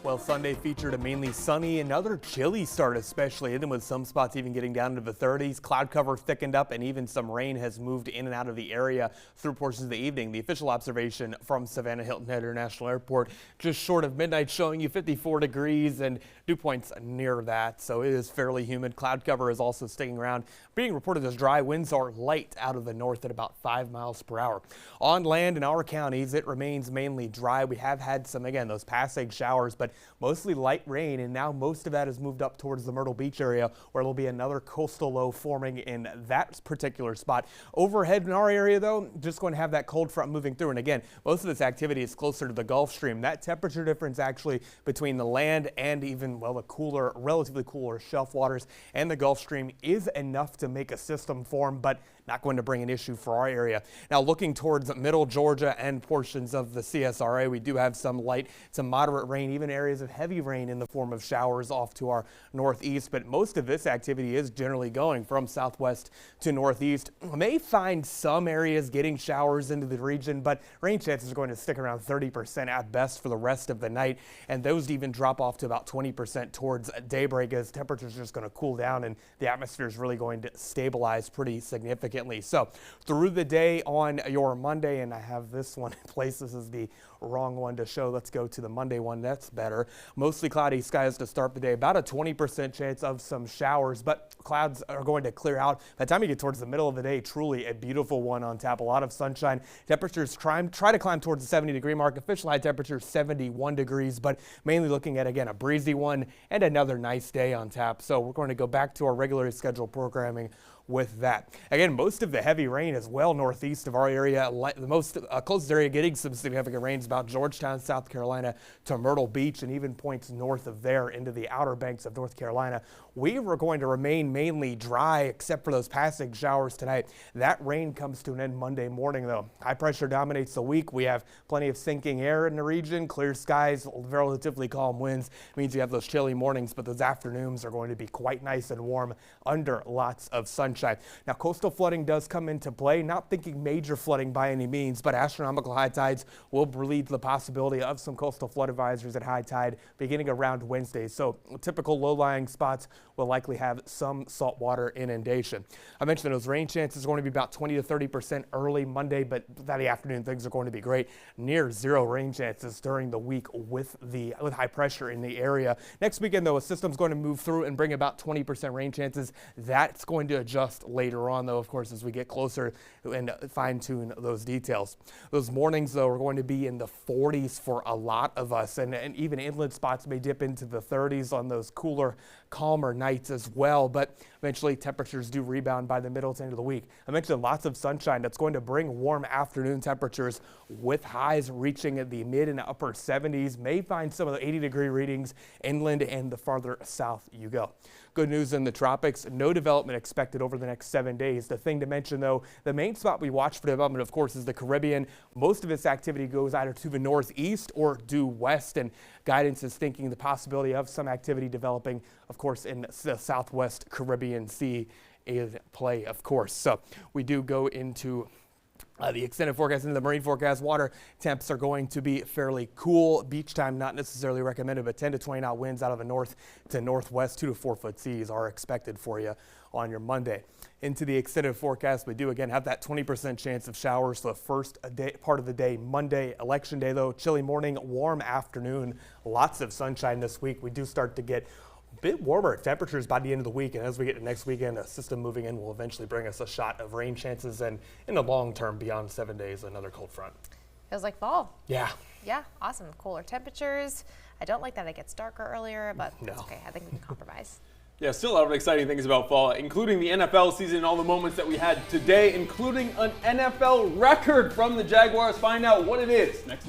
Well, Sunday featured a mainly sunny, another chilly start especially, and then with some spots even getting down into the 30s. Cloud cover thickened up and even some rain has moved in and out of the area through portions of the evening. The official observation from Savannah Hilton Head International Airport just short of midnight, showing you 54 degrees and dew points near that, so it is fairly humid. Cloud cover is also sticking around, being reported as dry. Winds are light out of the north at about 5 miles per hour. On land in our counties, it remains mainly dry. We have had some, again, those passing showers, but mostly light rain, and now most of that has moved up towards the Myrtle Beach area, where there'll be another coastal low forming in that particular spot. Overhead in our area, though, just going to have that cold front moving through, and again, most of this activity is closer to the Gulf Stream. That temperature difference actually between the land and even, well, the cooler, relatively cooler shelf waters and the Gulf Stream is enough to make a system form, but not going to bring an issue for our area. Now, looking towards middle Georgia and portions of the CSRA, we do have some light to moderate rain, even areas of heavy rain in the form of showers off to our northeast. But most of this activity is generally going from southwest to northeast. We may find some areas getting showers into the region, but rain chances are going to stick around 30% at best for the rest of the night. And those even drop off to about 20% towards daybreak as temperatures are just going to cool down and the atmosphere is really going to stabilize pretty significantly. So through the day on your Monday, and I have this one in place. This is the wrong one to show. Let's go to the Monday one. That's better. Mostly cloudy skies to start the day. About a 20% chance of some showers, but clouds are going to clear out. By the time you get towards the middle of the day, truly a beautiful one on tap. A lot of sunshine. Temperatures try to climb towards the 70-degree mark. Official high temperature 71 degrees, but mainly looking at, again, a breezy one and another nice day on tap. So we're going to go back to our regularly scheduled programming with that. Again, most of the heavy rain is well northeast of our area. The most closest area getting some significant rain is about Georgetown, South Carolina to Myrtle Beach, and even points north of there into the Outer Banks of North Carolina. We were going to remain mainly dry except for those passing showers tonight. That rain comes to an end Monday morning, though. High pressure dominates the week. We have plenty of sinking air in the region, clear skies, relatively calm winds. It means you have those chilly mornings, but those afternoons are going to be quite nice and warm under lots of sunshine. Now, coastal flooding does come into play. Not thinking major flooding by any means, but astronomical high tides will lead to the possibility of some coastal flood advisories at high tide beginning around Wednesday. So typical low-lying spots will likely have some saltwater inundation. I mentioned those rain chances are going to be about 20 to 30% early Monday, but by the afternoon things are going to be great. Near zero rain chances during the week with high pressure in the area. Next weekend, though, a system's going to move through and bring about 20% rain chances. That's going to adjust later on, though, of course, as we get closer and fine-tune those details. Those mornings, though, are going to be in the 40s for a lot of us, and even inland spots may dip into the 30s on those cooler, calmer nights as well, but eventually temperatures do rebound by the middle to end of the week. I mentioned lots of sunshine. That's going to bring warm afternoon temperatures with highs reaching at the mid and upper 70s. May find some of the 80-degree readings inland and the farther south you go. Good news in the tropics. No development expected over the next 7 days. The thing to mention, though, the main spot we watch for development, of course, is the Caribbean. Most of its activity goes either to the northeast or due west, and guidance is thinking the possibility of some activity developing, of course, in the southwest Caribbean Sea in play, of course. So we do go into the extended forecast into the marine forecast. Water temps are going to be fairly cool. Beach time not necessarily recommended, but 10 to 20 knot winds out of the north to northwest. 2 to 4 foot seas are expected for you on your Monday. Into the extended forecast, we do again have that 20% chance of showers the first part of the day, Monday. Election day, though, chilly morning, warm afternoon. Lots of sunshine this week. We do start to get bit warmer temperatures by the end of the week, and as we get to next weekend, a system moving in will eventually bring us a shot of rain chances, and in the long term, beyond 7 days, another cold front. Feels like fall. Yeah. Yeah, awesome. Cooler temperatures. I don't like that it gets darker earlier, but that's okay. I think we can compromise. Yeah, still a lot of exciting things about fall, including the NFL season and all the moments that we had today, including an NFL record from the Jaguars. Find out what it is next.